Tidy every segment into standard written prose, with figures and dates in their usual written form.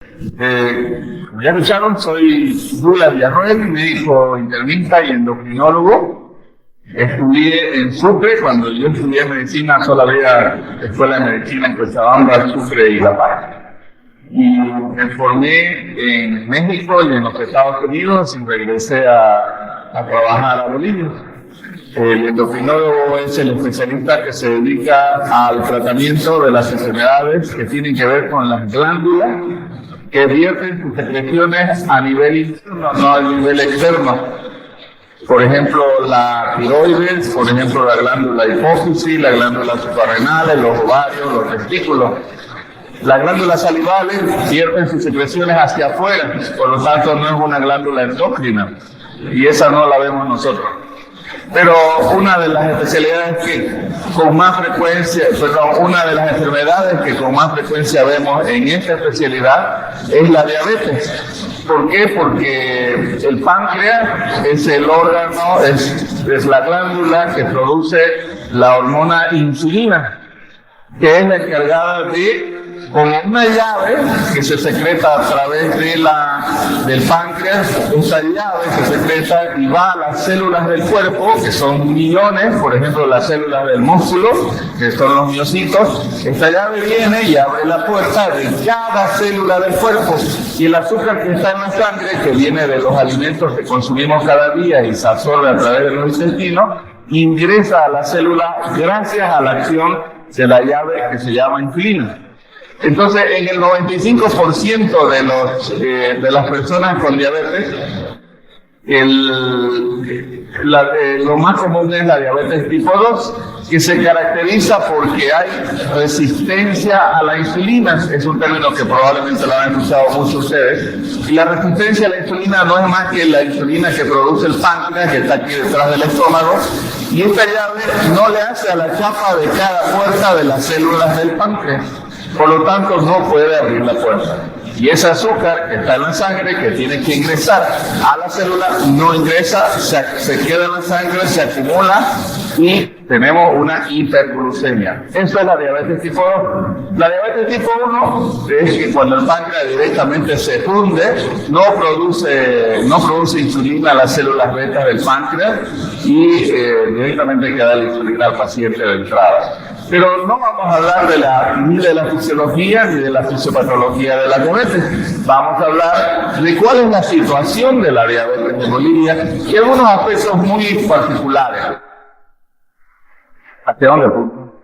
Como ya escucharon, soy Douglas Villarroel, médico internista y endocrinólogo. Estudié en Sucre. Cuando yo estudié medicina solo había escuela de medicina en Cochabamba, Sucre y La Paz. Y me formé en México y en los Estados Unidos y regresé a trabajar a Bolivia. El endocrinólogo es el especialista que se dedica al tratamiento de las enfermedades que tienen que ver con las glándulas que vierten sus secreciones a nivel interno, no a nivel externo. Por ejemplo, la tiroides, por ejemplo, la glándula hipófisis, la glándula suprarrenal, los ovarios, los testículos. Las glándulas salivales vierten sus secreciones hacia afuera, por lo tanto no es una glándula endocrina, y esa no la vemos nosotros. Pero una de las especialidades que con más frecuencia, una de las enfermedades que con más frecuencia vemos en esta especialidad es la diabetes. ¿Por qué? Porque el páncreas es el órgano, es la glándula que produce la hormona insulina, que es la encargada de, con una llave que se secreta a través del páncreas, esa llave se secreta y va a las células del cuerpo, que son millones, por ejemplo las células del músculo, que son los miocitos. Esta llave viene y abre la puerta de cada célula del cuerpo, y el azúcar que está en la sangre, que viene de los alimentos que consumimos cada día y se absorbe a través de los intestinos, ingresa a la célula gracias a la acción de la llave que se llama insulina. Entonces, en el 95% de las personas con diabetes, lo más común es la diabetes tipo 2, que se caracteriza porque hay resistencia a la insulina. Es un término que probablemente lo han escuchado muchos ustedes. Y la resistencia a la insulina no es más que la insulina que produce el páncreas, que está aquí detrás del estómago, y esta llave no le hace a la chapa de cada puerta de las células del páncreas. Por lo tanto, no puede abrir la puerta. Y ese azúcar que está en la sangre, que tiene que ingresar a la célula, no ingresa, se queda en la sangre, se acumula y tenemos una hiperglucemia. Eso es la diabetes tipo 2. La diabetes tipo 1 es que cuando el páncreas directamente se funde, no produce insulina a las células beta del páncreas y directamente queda la insulina al paciente de entrada. Pero no vamos a hablar ni de la fisiología ni de la fisiopatología de la diabetes. Vamos a hablar de cuál es la situación de la diabetes en Bolivia y algunos aspectos muy particulares. ¿Hacia dónde apunto?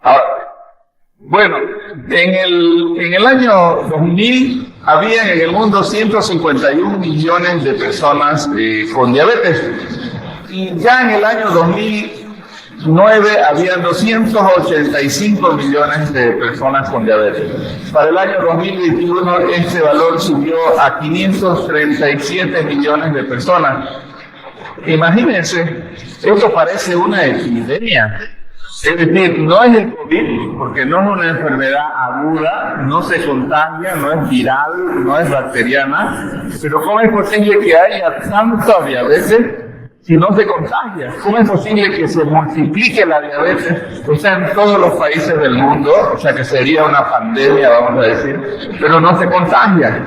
Ahora, bueno, en el año 2000 había en el mundo 151 millones de personas con diabetes. Y ya en el año 2009 había 285 millones de personas con diabetes. Para el año 2021 este valor subió a 537 millones de personas. Imagínense, esto parece una epidemia. Es decir, no es el COVID, porque no es una enfermedad aguda, no se contagia, no es viral, no es bacteriana, pero ¿cómo es posible que haya tanta diabetes si no se contagia? ¿Cómo es posible que se multiplique la diabetes, o sea, en todos los países del mundo, o sea, que sería una pandemia, vamos a decir, pero no se contagia?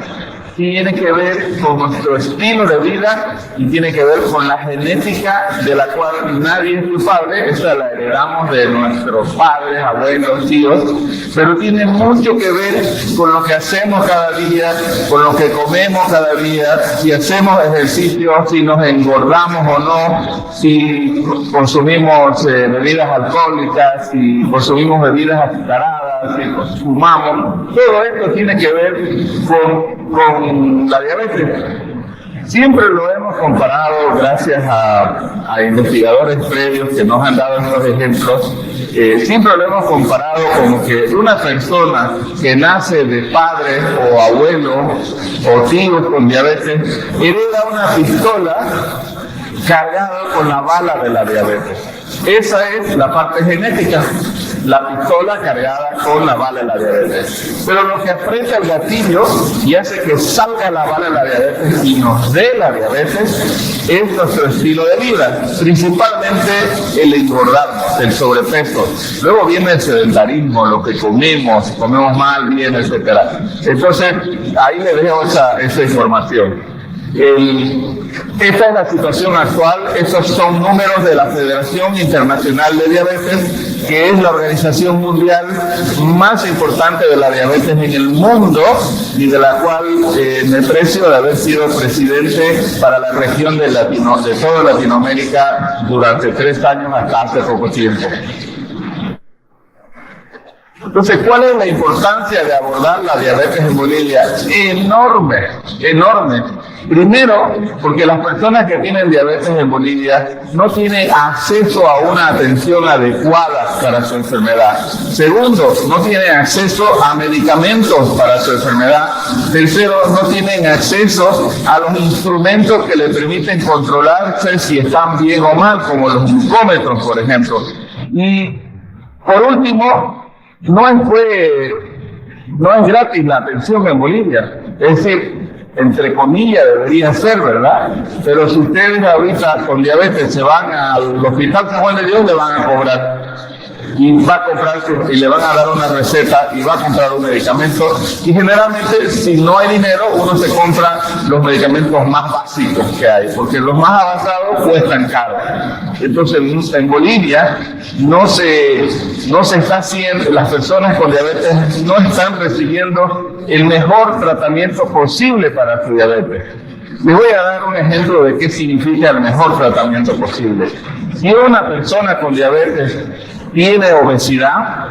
Tiene que ver con nuestro estilo de vida y tiene que ver con la genética de la cual nadie es culpable. Esa la heredamos de nuestros padres, abuelos, tíos, pero tiene mucho que ver con lo que hacemos cada día, con lo que comemos cada día, si hacemos ejercicio, si nos engordamos o no, si consumimos bebidas alcohólicas, si consumimos bebidas azucaradas, si fumamos. Todo esto tiene que ver con la diabetes. Siempre lo hemos comparado, gracias a investigadores previos que nos han dado estos ejemplos, siempre lo hemos comparado como que una persona que nace de padres o abuelos o tíos con diabetes hereda una pistola cargada con la bala de la diabetes. Esa es la parte genética. la pistola cargada con la bala de la diabetes. Pero lo que aprieta el gatillo y hace que salga la bala de la diabetes y nos dé la diabetes es nuestro estilo de vida, principalmente el engordarnos, el sobrepeso. Luego viene el sedentarismo, lo que comemos mal, bien, etcétera. Entonces, ahí le dejo esa información. Esta es la situación actual. Estos son números de la Federación Internacional de Diabetes, que es la organización mundial más importante de la diabetes en el mundo y de la cual me precio de haber sido presidente para la región de toda Latinoamérica durante 3 años hasta hace poco tiempo. Entonces, ¿cuál es la importancia de abordar la diabetes en Bolivia? Enorme, enorme. Primero, porque las personas que tienen diabetes en Bolivia no tienen acceso a una atención adecuada para su enfermedad. Segundo, no tienen acceso a medicamentos para su enfermedad. Tercero, no tienen acceso a los instrumentos que le permiten controlarse si están bien o mal, como los glucómetros, por ejemplo. Y, por último, no es gratis la atención en Bolivia. Es decir, entre comillas debería ser, ¿verdad? Pero si ustedes ahorita con diabetes se van al Hospital San Juan de Dios, le van a cobrar. Y va a comprar, y le van a dar una receta y va a comprar un medicamento. Y generalmente, si no hay dinero, uno se compra los medicamentos más básicos que hay, porque los más avanzados cuestan caro. Entonces, en Bolivia no se está haciendo, las personas con diabetes no están recibiendo el mejor tratamiento posible para su diabetes. Les voy a dar un ejemplo de qué significa el mejor tratamiento posible. Si una persona con diabetes tiene obesidad,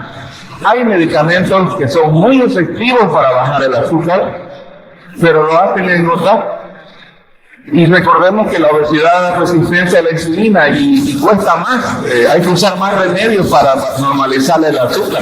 hay medicamentos que son muy efectivos para bajar el azúcar, pero lo hacen engordar. Y recordemos que la obesidad da resistencia a la insulina y cuesta más, hay que usar más remedios para normalizar el azúcar.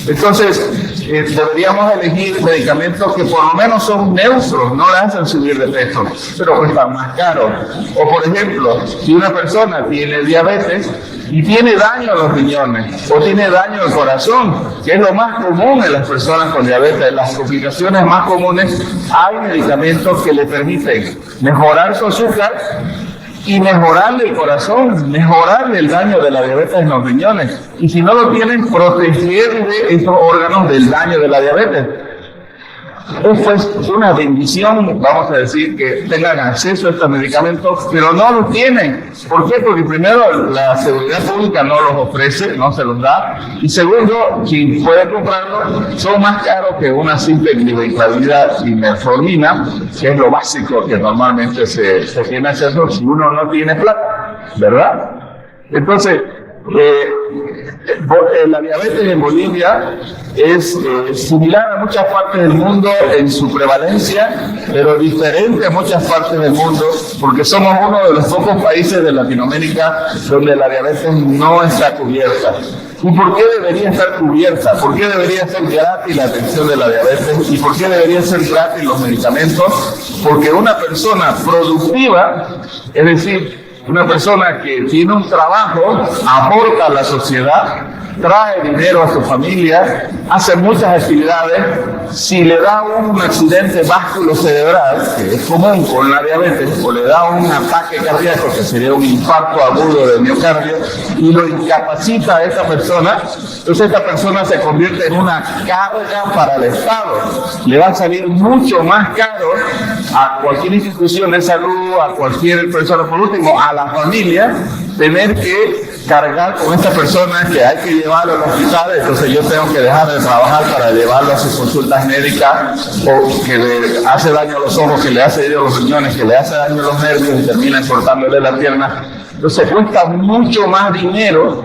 Entonces, deberíamos elegir medicamentos que por lo menos son neutros, no le hacen subir de peso, pero cuestan más caro. O por ejemplo, si una persona tiene diabetes y tiene daño a los riñones o tiene daño al corazón, que es lo más común en las personas con diabetes, las complicaciones más comunes, hay medicamentos que le permiten mejorar su azúcar y mejorarle el corazón, mejorarle el daño de la diabetes en los riñones. Y si no lo tienen, protegerle esos órganos del daño de la diabetes. Esto es una bendición, vamos a decir, que tengan acceso a estos medicamentos, pero no los tienen. ¿Por qué? Porque primero, la seguridad pública no los ofrece, no se los da. Y segundo, quien puede comprarlos, son más caros que una simple glibenclamida y metformina, que es lo básico que normalmente se tiene acceso si uno no tiene plata, ¿verdad? Entonces, la diabetes en Bolivia es similar a muchas partes del mundo en su prevalencia, pero diferente a muchas partes del mundo, porque somos uno de los pocos países de Latinoamérica donde la diabetes no está cubierta. ¿Y por qué debería estar cubierta? ¿Por qué debería ser gratis la atención de la diabetes? ¿Y por qué deberían ser gratis los medicamentos? Porque una persona productiva, es decir, una persona que tiene un trabajo, aporta a la sociedad, trae dinero a su familia, hace muchas actividades. Si le da un accidente vasculocerebral, que es común con la diabetes, o le da un ataque cardíaco, que sería un infarto agudo del miocardio, y lo incapacita a esa persona, entonces esta persona se convierte en una carga para el Estado. Le va a salir mucho más caro a cualquier institución de salud, a cualquier persona, por último, a la familia, tener que cargar con esta persona, que hay que llevarlo al hospital, entonces yo tengo que dejar de trabajar para llevarlo a sus consultas médicas, o que le hace daño a los ojos, que le hace daño a los riñones, que le hace daño a los nervios y termina cortándole la pierna. Entonces cuesta mucho más dinero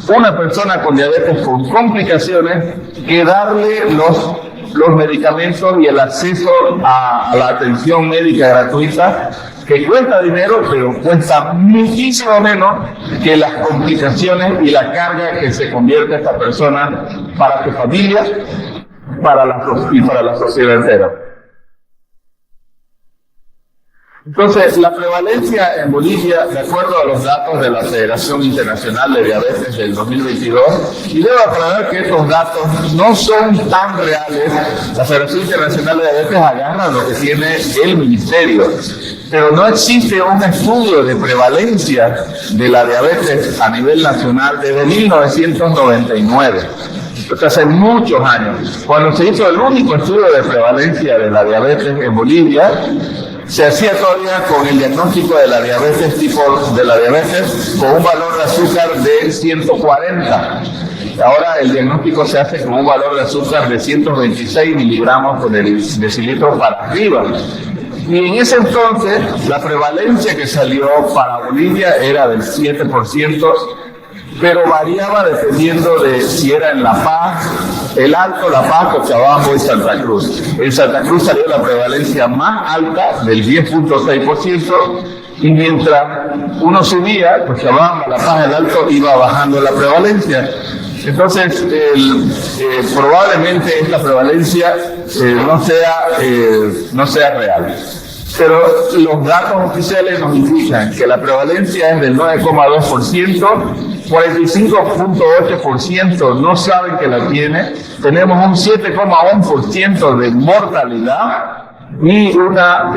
una persona con diabetes con complicaciones que darle los medicamentos y el acceso a la atención médica gratuita, que cuesta dinero, pero cuesta muchísimo menos que las complicaciones y la carga que se convierte esta persona para su familia y para la sociedad entera. Entonces, la prevalencia en Bolivia, de acuerdo a los datos de la Federación Internacional de Diabetes del 2022, y debo aclarar que estos datos no son tan reales, la Federación Internacional de Diabetes agarra lo que tiene el Ministerio, pero no existe un estudio de prevalencia de la diabetes a nivel nacional desde 1999. Entonces, hace muchos años, cuando se hizo el único estudio de prevalencia de la diabetes en Bolivia, se hacía todavía con el diagnóstico de la diabetes con un valor de azúcar de 140. Ahora el diagnóstico se hace con un valor de azúcar de 126 miligramos por el decilitro para arriba. Y en ese entonces la prevalencia que salió para Bolivia era del 7%, pero variaba dependiendo de si era en La Paz, El Alto, La Paz, Cochabamba y Santa Cruz. En Santa Cruz salió la prevalencia más alta del 10.6%, y mientras uno subía, Cochabamba, La Paz, El Alto, iba bajando la prevalencia. Entonces, probablemente esta prevalencia no sea real. Pero los datos oficiales nos indican que la prevalencia es del 9,2%, 45,8% no saben que la tiene, tenemos un 7,1% de mortalidad y una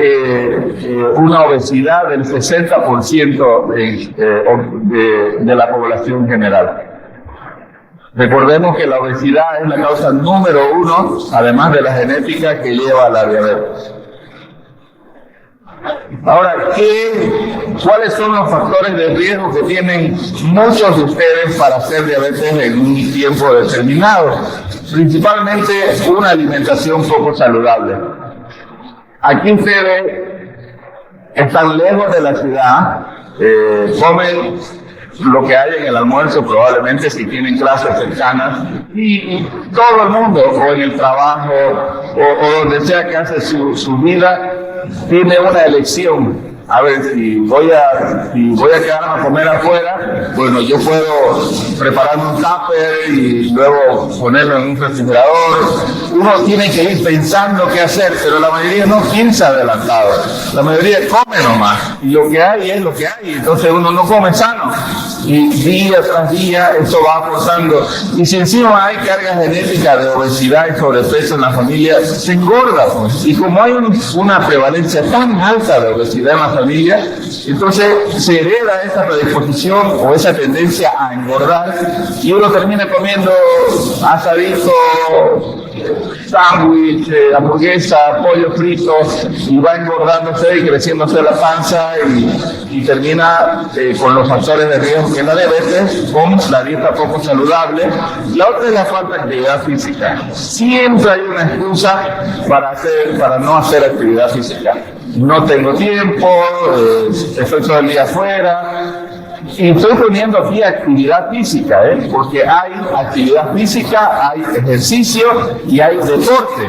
obesidad del 60% de la población general. Recordemos que la obesidad es la causa número 1, además de la genética, que lleva a la diabetes. Ahora, ¿cuáles son los factores de riesgo que tienen muchos de ustedes para hacer diabetes en un tiempo determinado? Principalmente una alimentación poco saludable. Aquí ustedes están lejos de la ciudad, comen lo que hay en el almuerzo probablemente si tienen clases cercanas, y todo el mundo, o en el trabajo, o donde sea que hace su vida, tiene una elección. A ver, si voy a quedarme a comer afuera, bueno, yo puedo prepararme un tupper y luego ponerlo en un refrigerador. Uno tiene que ir pensando qué hacer, pero la mayoría no piensa adelantado. La mayoría come nomás, y lo que hay es lo que hay, entonces uno no come sano. Y día tras día eso va aportando. Y si encima hay carga genética de obesidad y sobrepeso en la familia, se engorda, pues. Y como hay una prevalencia tan alta de obesidad en la familia, entonces se hereda esa predisposición o esa tendencia a engordar, y uno termina comiendo asadito, sándwich, hamburguesa, pollo frito, y va engordándose y creciéndose la panza, y termina con los factores de riesgo que es la diabetes, con la dieta poco saludable. La otra es la falta de actividad física. Siempre hay una excusa para no hacer actividad física. No tengo tiempo, estoy todo el día afuera. Y estoy poniendo aquí actividad física, porque hay actividad física, hay ejercicio y hay deporte.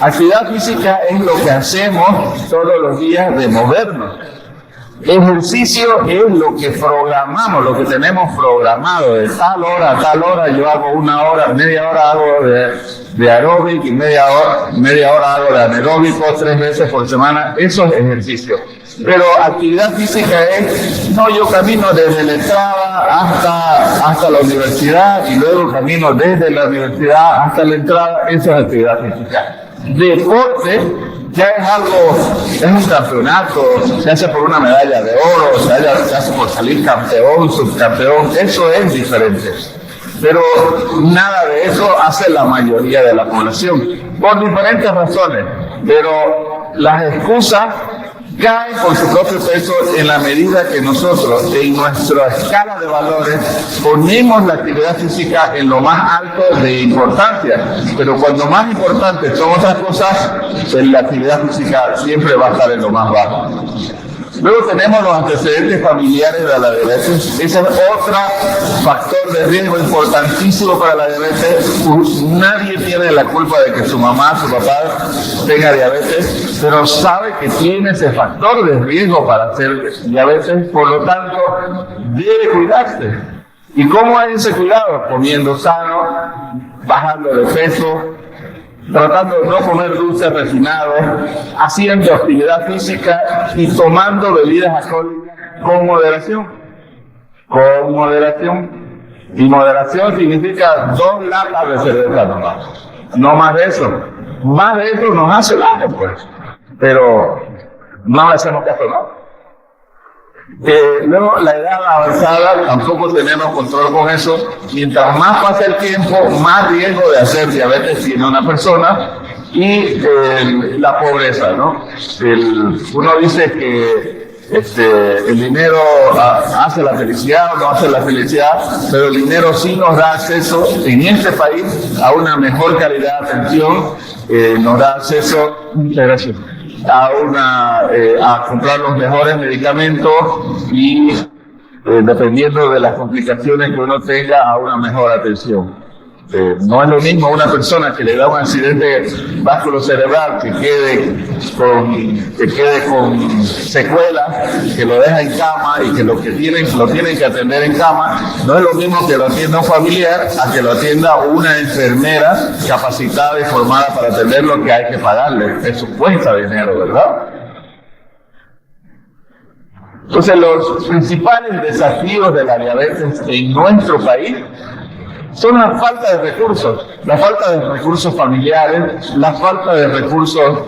Actividad física es lo que hacemos todos los días de movernos. Ejercicio es lo que programamos, lo que tenemos programado. De tal hora a tal hora yo hago media hora hago de aeróbic y media hora hago de anaeróbico 3 veces por semana. Eso es ejercicio. Pero actividad física es, yo camino desde la entrada hasta la universidad, y luego camino desde la universidad hasta la entrada. Eso es actividad física. Deporte ya es un campeonato, se hace por una medalla de oro, se hace por salir campeón, subcampeón, eso es diferente. Pero nada de eso hace la mayoría de la población, por diferentes razones. Pero las excusas caen por su propio peso en la medida que nosotros, en nuestra escala de valores, ponemos la actividad física en lo más alto de importancia. Pero cuando más importantes son otras cosas, pues la actividad física siempre va a estar en lo más bajo. Luego tenemos los antecedentes familiares de la diabetes. Ese es otro factor de riesgo importantísimo para la diabetes. Nadie tiene la culpa de que su mamá, su papá tenga diabetes, pero sabe que tiene ese factor de riesgo para hacer diabetes, por lo tanto, debe cuidarse. ¿Y cómo es ese cuidado? Comiendo sano, bajando de peso, tratando de no comer dulces refinados, haciendo actividad física y tomando bebidas alcohólicas con moderación. Con moderación. Y moderación significa 2 latas de cerveza nomás. No más de eso. Más de eso nos hace daño, pues. Pero no le hacemos caso, ¿no? Luego, la edad avanzada, tampoco tenemos control con eso. Mientras más pasa el tiempo, más riesgo de hacer diabetes tiene una persona. Y la pobreza, ¿no? Uno dice que el dinero hace la felicidad o no hace la felicidad, pero el dinero sí nos da acceso en este país a una mejor calidad de atención, nos da acceso, muchas gracias, a comprar los mejores medicamentos y dependiendo de las complicaciones que uno tenga, a una mejor atención. No es lo mismo una persona que le da un accidente vasculocerebral que quede con secuelas, que lo deja en cama y que lo tienen que atender en cama. No es lo mismo que lo atienda un familiar a que lo atienda una enfermera capacitada y formada para atenderlo, que hay que pagarle. Eso cuesta dinero, ¿verdad? Entonces, los principales desafíos de la diabetes en nuestro país son la falta de recursos familiares, la falta de recursos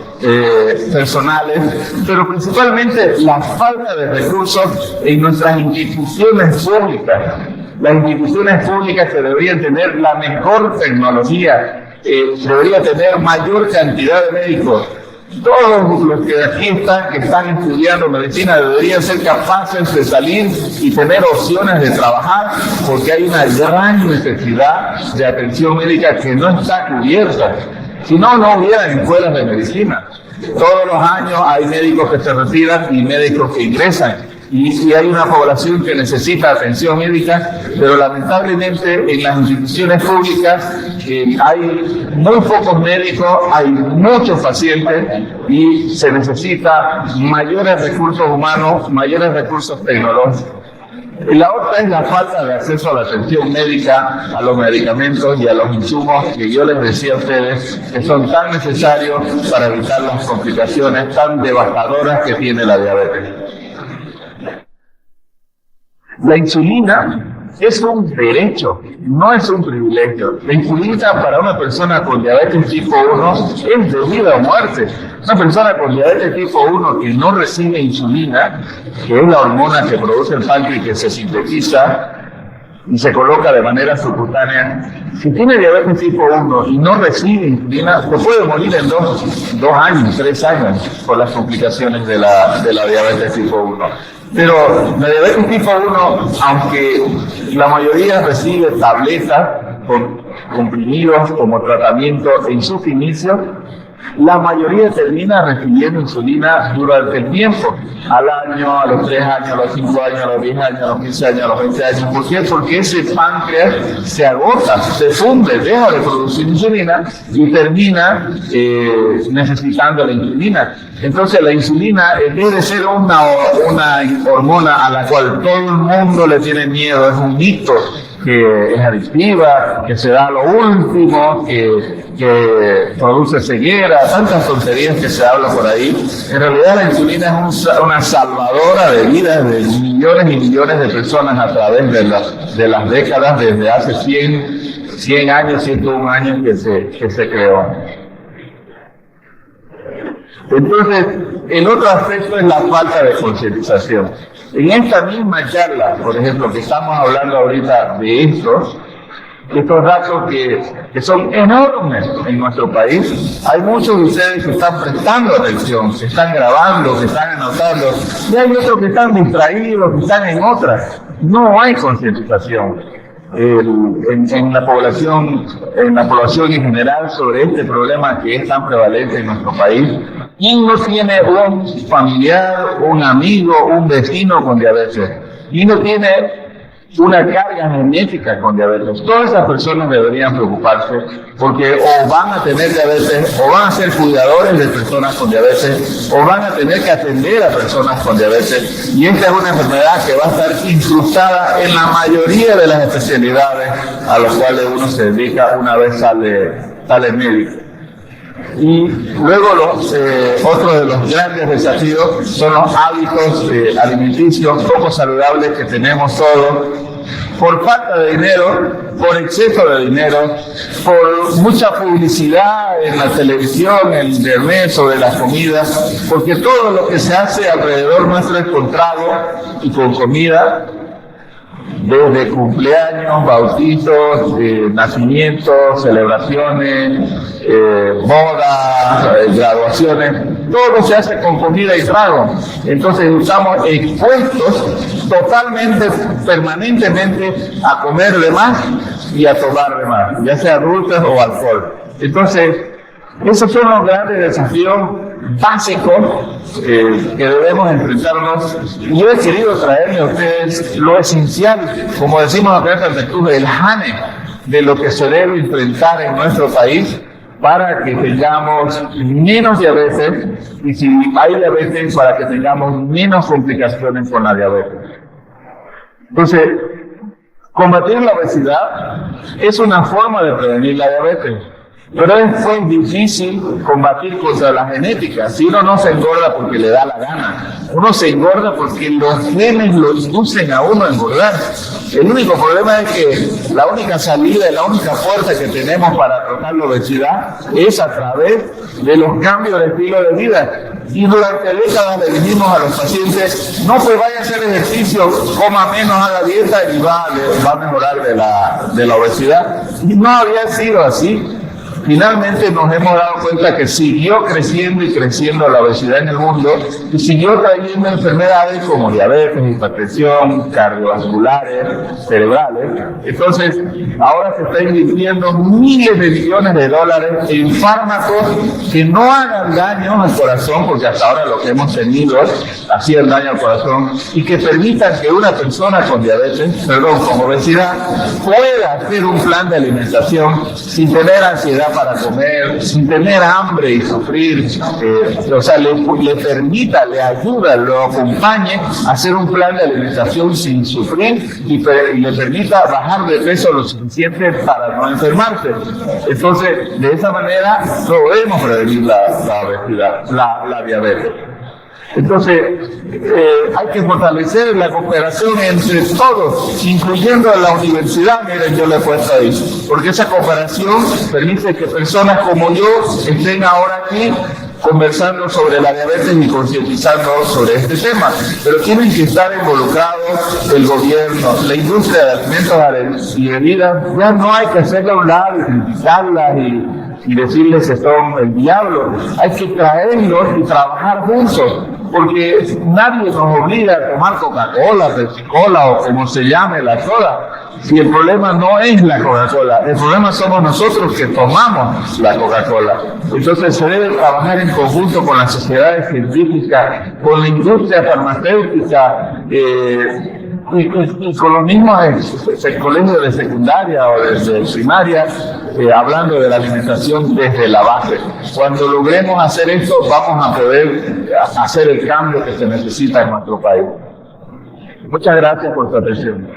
personales, pero principalmente la falta de recursos en nuestras instituciones públicas. Las instituciones públicas que deberían tener la mejor tecnología, deberían tener mayor cantidad de médicos. Todos los que aquí están estudiando medicina deberían ser capaces de salir y tener opciones de trabajar, porque hay una gran necesidad de atención médica que no está cubierta. Si no, no hubiera escuelas de medicina. Todos los años hay médicos que se retiran y médicos que ingresan. Y hay una población que necesita atención médica, pero lamentablemente en las instituciones públicas hay muy pocos médicos, hay muchos pacientes y se necesita mayores recursos humanos, mayores recursos tecnológicos. Y la otra es la falta de acceso a la atención médica, a los medicamentos y a los insumos que yo les decía a ustedes que son tan necesarios para evitar las complicaciones tan devastadoras que tiene la diabetes. La insulina es un derecho, no es un privilegio. La insulina para una persona con diabetes tipo 1 es de vida o muerte. Una persona con diabetes tipo 1 que no recibe insulina, que es la hormona que produce el páncreas y que se sintetiza y se coloca de manera subcutánea, si tiene diabetes tipo 1 y no recibe insulina, se puede morir en 2 años, 3 años por las complicaciones de la diabetes tipo 1. Pero la diabetes tipo 1, aunque la mayoría recibe tabletas con comprimidos como tratamiento en sus inicios, la mayoría termina recibiendo insulina durante el tiempo, al año, a los 3 años, a los 5 años, a los 10 años, a los 15 años, a los 20 años. ¿Por qué? Porque ese páncreas se agota, se funde, deja de producir insulina y termina necesitando la insulina. Entonces la insulina, en vez de ser una hormona a la cual todo el mundo le tiene miedo, es un mito, que es adictiva, que se da lo último, que produce ceguera, tantas tonterías que se habla por ahí. En realidad la insulina es una salvadora de vidas de millones y millones de personas a través de las décadas, desde hace 100 años, 101 años que se creó. Entonces, el otro aspecto es la falta de concientización. En esta misma charla, por ejemplo, que estamos hablando ahorita de estos datos que son enormes en nuestro país, hay muchos de ustedes que están prestando atención, que están grabando, que están anotando, y hay otros que están distraídos, que están en otras. No hay concientización en la población en general sobre este problema que es tan prevalente en nuestro país. ¿Quién no tiene un familiar, un amigo, un vecino con diabetes? ¿Quién no tiene una carga genética con diabetes? Todas esas personas deberían preocuparse porque o van a tener diabetes, o van a ser cuidadores de personas con diabetes, o van a tener que atender a personas con diabetes. Y esta es una enfermedad que va a estar incrustada en la mayoría de las especialidades a las cuales uno se dedica una vez sale médico. Y luego otro de los grandes desafíos son los hábitos alimenticios poco saludables que tenemos todos, por falta de dinero, por exceso de dinero, por mucha publicidad en la televisión, en internet sobre las comidas, porque todo lo que se hace alrededor nuestro es con trago y con comida, desde cumpleaños, bautizos, nacimientos, celebraciones, bodas, graduaciones, todo se hace con comida y trago. Entonces estamos expuestos totalmente, permanentemente a comer de más y a tomar de más, ya sea dulces o alcohol. Entonces, esos son los grandes desafíos básicos que debemos enfrentarnos. Y yo he querido traerle a ustedes lo esencial, como decimos acá en Santa Cruz, el jane de lo que se debe enfrentar en nuestro país para que tengamos menos diabetes, y si hay diabetes, para que tengamos menos complicaciones con la diabetes. Entonces, combatir la obesidad es una forma de prevenir la diabetes. Pero es muy difícil combatir contra la genética. Si uno no se engorda porque le da la gana, uno se engorda porque los genes lo inducen a uno a engordar. El único problema es que la única salida y la única fuerza que tenemos para tratar la obesidad es a través de los cambios de estilo de vida. Y durante décadas le dijimos a los pacientes, no, pues vaya a hacer ejercicio, coma menos, haga dieta y va a mejorar de la obesidad. Y no había sido así. Finalmente nos hemos dado cuenta que siguió creciendo y creciendo la obesidad en el mundo y siguió trayendo enfermedades como diabetes, hipertensión, cardiovasculares, cerebrales. Entonces, ahora se está invirtiendo miles de millones de dólares en fármacos que no hagan daño al corazón, porque hasta ahora lo que hemos tenido hacían daño al corazón, y que permitan que una persona con con obesidad pueda hacer un plan de alimentación sin tener ansiedad para comer, sin tener hambre y sufrir, o sea, le permita, le ayuda, lo acompañe a hacer un plan de alimentación sin sufrir y le permita bajar de peso lo suficiente para no enfermarse. Entonces, de esa manera podemos prevenir la obesidad, la diabetes. Entonces, hay que fortalecer la cooperación entre todos, incluyendo a la universidad. Miren, yo le he puesto ahí, porque esa cooperación permite que personas como yo estén ahora aquí conversando sobre la diabetes y concientizando sobre este tema. Pero tienen que estar involucrados el gobierno, la industria de alimentos y bebidas. Ya no hay que hacerla a un lado y criticarlas y decirles que son el diablo. Hay que traerlos y trabajar juntos, porque nadie nos obliga a tomar Coca-Cola, Pepsi-Cola o como se llame la soda. Si el problema no es la Coca-Cola, el problema somos nosotros que tomamos la Coca-Cola. Entonces se debe trabajar en conjunto con las sociedades científicas, con la industria farmacéutica, y con los mismos colegios de secundaria o de primaria, hablando de la alimentación desde la base. Cuando logremos hacer esto, vamos a poder hacer el cambio que se necesita en nuestro país. Muchas gracias por su atención.